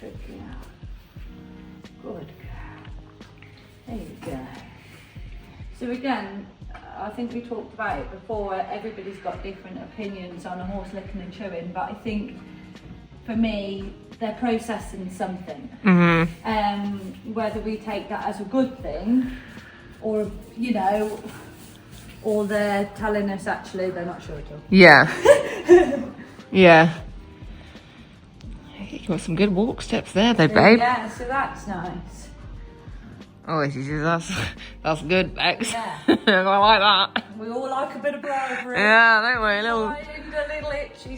Good girl. Good girl. There you go. So again, I think we talked about it before. Everybody's got different opinions on a horse licking and chewing, but I think for me, they're processing something. Whether we take that as a good thing, or or they're telling us actually they're not sure at all. Yeah. Yeah. You got some good walk steps there though, babe. Yeah, so that's nice. Oh, she says that's good, Becs. Yeah. I like that. We all like a bit of bravery. Yeah, don't we? A little Little itchy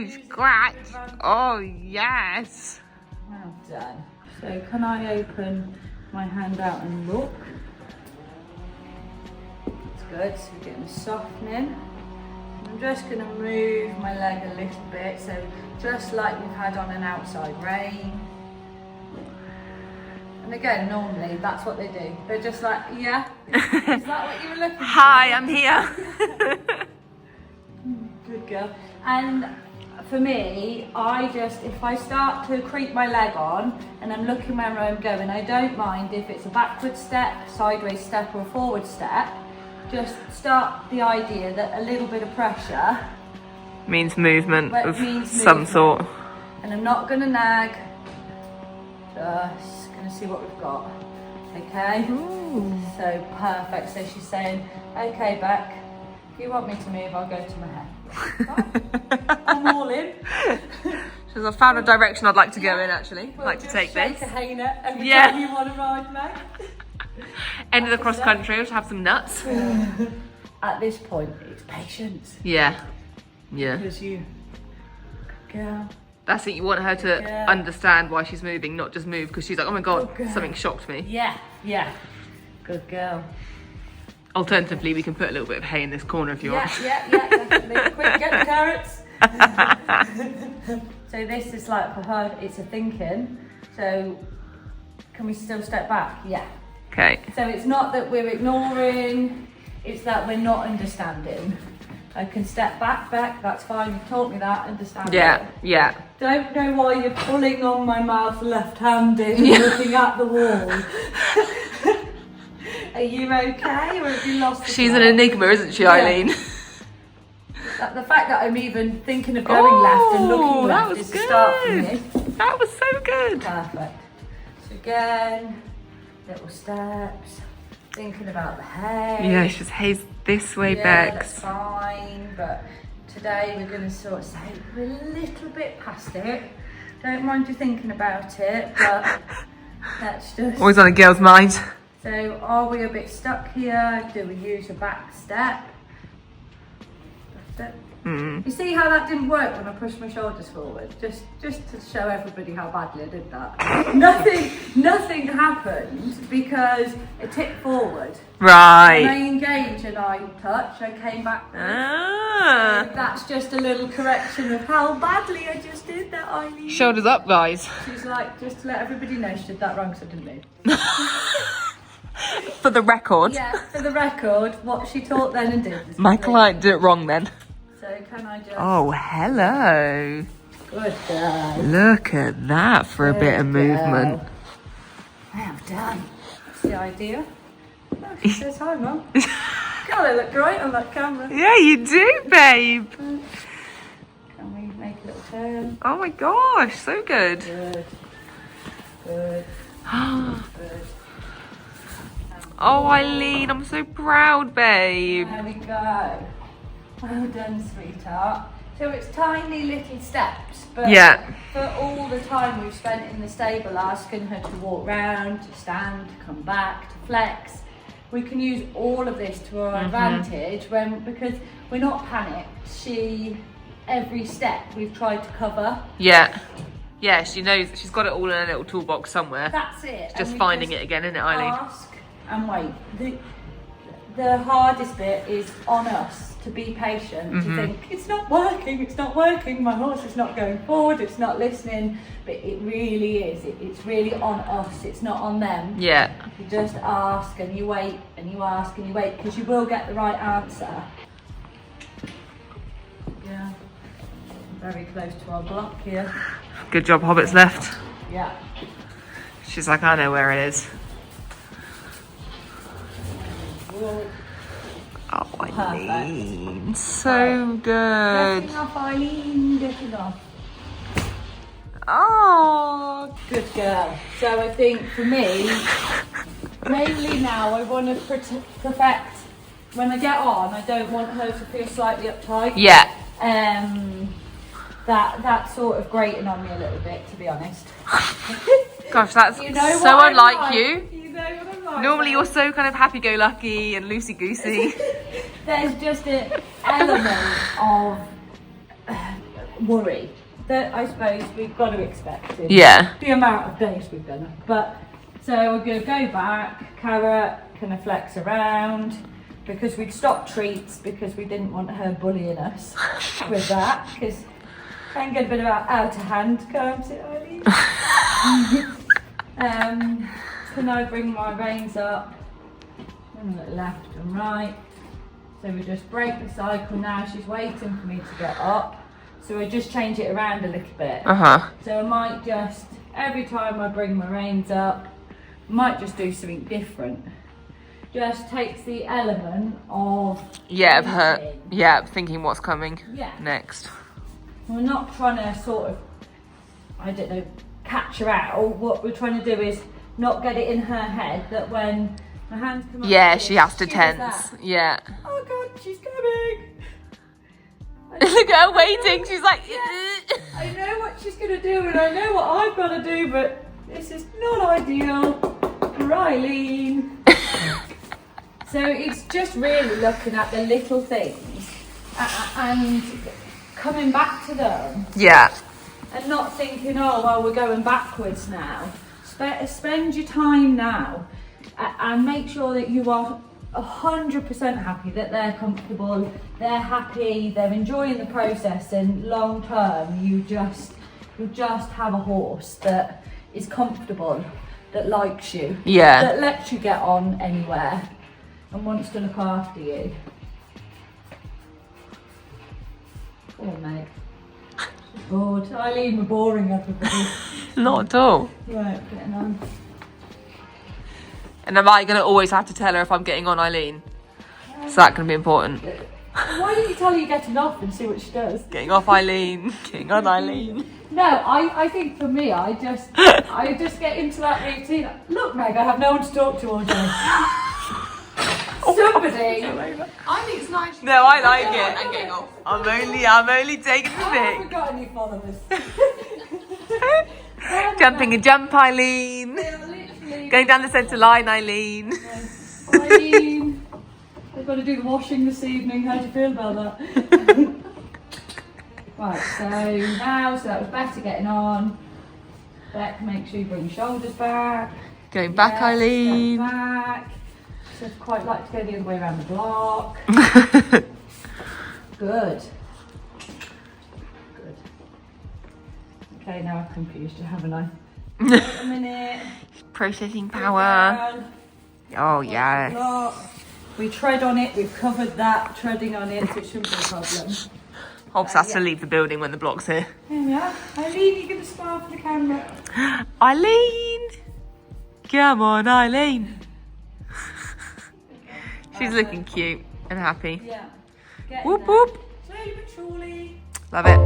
scratch. Oh, yes. Well done. So can I open my hand out and look? That's good, so we're getting a softening. I'm just going to move my leg a little bit, so just like we've had on an outside rein. And again, normally that's what they do. They're just like, yeah, is that what you were looking for? Hi, I'm here. Good girl. And for me, if I start to creep my leg on and I'm looking where I'm going, I don't mind if it's a backward step, sideways step or a forward step. Just start the idea that a little bit of pressure Means movement of some movement. sort. And I'm not going to nag, just going to see what we've got. Okay? Ooh. So perfect. So she's saying, okay, Beck, if you want me to move, I'll go to my head. Fine. I'm all in. She says, I found a direction I'd like to go in actually. I'd like to take shake this. a haynet every Yeah. time you want to ride, mate. End of the cross country, we'll have some nuts. At this point, it's patience. Yeah. Yeah. Because you, girl. That's it, you want her to Yeah. understand why she's moving, not just move because she's like, oh my god, Good girl. something shocked me. Yeah, yeah. Good girl. Alternatively, we can put a little bit of hay in this corner if you want. Yeah, definitely. Quick, get the carrots. So this is like for her, it's a thinking. So can we still step back? Yeah. Okay. So it's not that we're ignoring, it's that we're not understanding. I can step back, that's fine, you've taught me that, understand Yeah, it. yeah. Don't know why you're pulling on my mouth left-handed and looking at the wall. Are you okay, or have you lost the She's an plot? enigma, isn't she, Yeah. Eileen? The fact that I'm even thinking of going left and looking that left was is a start for good. me. That was so good. Perfect. So again, little steps, thinking about the hay. Yeah, she's hay's this way, Yeah, that's Becs. fine, but today we're going to sort of say we're a little bit past it. Don't mind you thinking about it, but that's just... Always on a girl's mind. So are we a bit stuck here? Do we use a back step? You see how that didn't work when I pushed my shoulders forward? Just to show everybody how badly I did that. Nothing happened because it tipped forward. When I Right. engage and I touch, I came back. Ah. That's just a little correction of how badly I just did that, Eileen. Shoulders up, guys. She's like, just to let everybody know she did that wrong, so I didn't move. For the record, Yeah, for the record, what she taught then and did. is my completely- client did it wrong then. So can I just... Oh, hello. Good girl. Look at that for a bit of Good girl. movement. Well done. That's the idea. Oh, she says hi, Mum. God, I look great on that camera. Yeah, you do, babe. Can we make a little turn? Oh my gosh, so good. Good. Good. Good. Oh, Eileen, I'm so proud, babe. There we go. Well done, sweetheart. So it's tiny little steps, but Yeah. for all the time we've spent in the stable asking her to walk round, to stand, to come back, to flex, we can use all of this to our advantage because we're not panicked. Every step we've tried to cover. Yeah. Yeah, she knows, she's got it all in a little toolbox somewhere. That's it. Just finding it again, isn't it, Eileen? Ask and wait. The hardest bit is on us to be patient, to think, it's not working, my horse is not going forward, it's not listening, but it really is. It's really on us, it's not on them. Yeah. You just ask and you wait and you ask and you wait because you will get the right answer. Yeah, very close to our block here. Good job, Hobbit's left. Yeah. She's like, I know where it is. Whoa. Oh, Eileen, so good. Getting off, Eileen, getting off. Oh, Good girl. So I think for me, mainly now I want to perfect, when I get on, I don't want her to feel slightly uptight. yeah. That's sort of grating on me a little bit, to be honest. Gosh, that's You know so what I'm unlike like. you. You know what I'm like. Normally you're so kind of happy-go-lucky and loosey-goosey. There's just an element of worry that I suppose we've got to expect in Yeah. the amount of days we've done it. But so we're going to go back, carrot, kind of flex around, because we'd stopped treats because we didn't want her bullying us with that, because can get a bit about out of hand, can't it, Eileen? can I bring my reins up and look left and right. So we just break the cycle now. She's waiting for me to get up. So I just change it around a little bit. So I might just, every time I bring my reins up, I might just do something different. Just takes the element of of her, thinking what's coming next. We're not trying to sort of, I don't know, catch her out. What we're trying to do is not get it in her head that when her hands come up. Yeah, she has to tense. Yeah. Oh God, she's coming. Look at her waiting. She's like, I know what she's going to do and I know what I've got to do, but this is not ideal for Eileen. So it's just really looking at the little things and coming back to them. Yeah. And not thinking, oh, well, we're going backwards now. Spend your time now and make sure that you are 100% happy, that they're comfortable, they're happy, they're enjoying the process, and long term you'll just have a horse that is comfortable, that likes you, that lets you get on anywhere and wants to look after you. Poor mate. She's bored. Eileen, we're boring everybody. Not at all. Right, getting on. And am I going to always have to tell her if I'm getting on Eileen? So that can be important. Why don't you tell her you're getting off and see what she does? Getting off Eileen, getting on Eileen. No, I think for me, I just get into that routine. Look, Meg, I have no one to talk to all day. Somebody. I think it's nice. No, I like it. I'm getting off. I'm only taking the I pic. haven't got any followers. Jumping a jump, Eileen. Going down the centre line, Eileen. Eileen, I've got to do the washing this evening. How do you feel about that? Right, so now, so that was better getting on. Beck, make sure you bring your shoulders back. Going back, Eileen. Back. So I'd quite like to go the other way around the block. Good. Good. Okay, now I've confused you, haven't I? Wait a minute. Processing power. Oh, yes. Block. We tread on it, we've covered that, treading on it, so it shouldn't be a problem. Hobbs has to leave the building when the block's here. Yeah. Eileen, you're going to smile for the camera. Eileen! Come on, Eileen. She's looking cute and happy. Yeah. Whoop, whoop. Slowly but surely. Love it.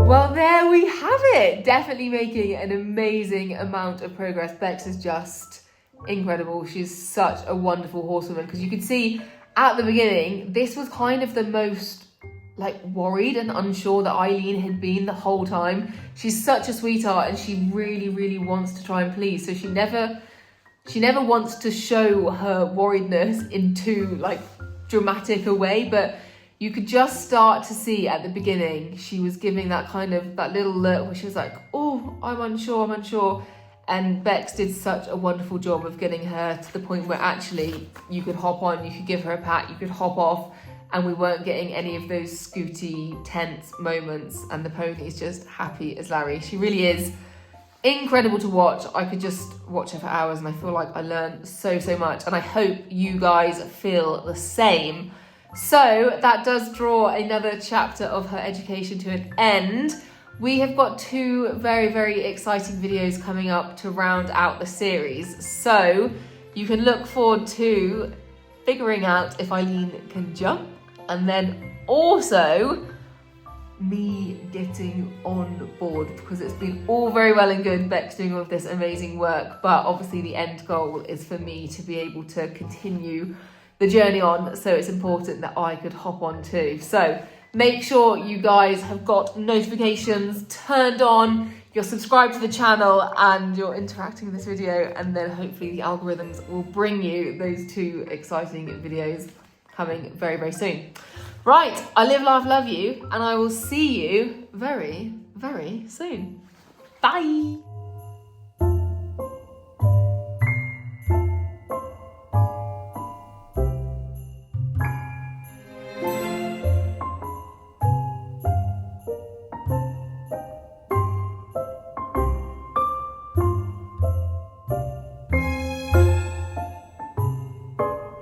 Well, there we have it. Definitely making an amazing amount of progress. Becs is just incredible. She's such a wonderful horsewoman, because you could see at the beginning, this was kind of the most worried and unsure that Eileen had been the whole time. She's such a sweetheart and she really, really wants to try and please. So she never wants to show her worriedness in too dramatic a way, but you could just start to see at the beginning she was giving that little look where she was like, oh, I'm unsure. And Becs did such a wonderful job of getting her to the point where actually you could hop on, you could give her a pat, you could hop off, and we weren't getting any of those scooty, tense moments, and the pony's just happy as Larry. She really is incredible to watch. I could just watch her for hours and I feel like I learned so much, and I hope you guys feel the same. So that does draw another chapter of her education to an end. We have got 2 very, very exciting videos coming up to round out the series. So you can look forward to figuring out if Eileen can jump, and then also me getting on board, because it's been all very well and good Becs doing all of this amazing work, but obviously the end goal is for me to be able to continue the journey on, so it's important that I could hop on too. So make sure you guys have got notifications turned on, you're subscribed to the channel, and you're interacting with this video, and then hopefully the algorithms will bring you those 2 exciting videos coming very, very soon. Right, I live, laugh, love you, and I will see you very, very soon. Bye!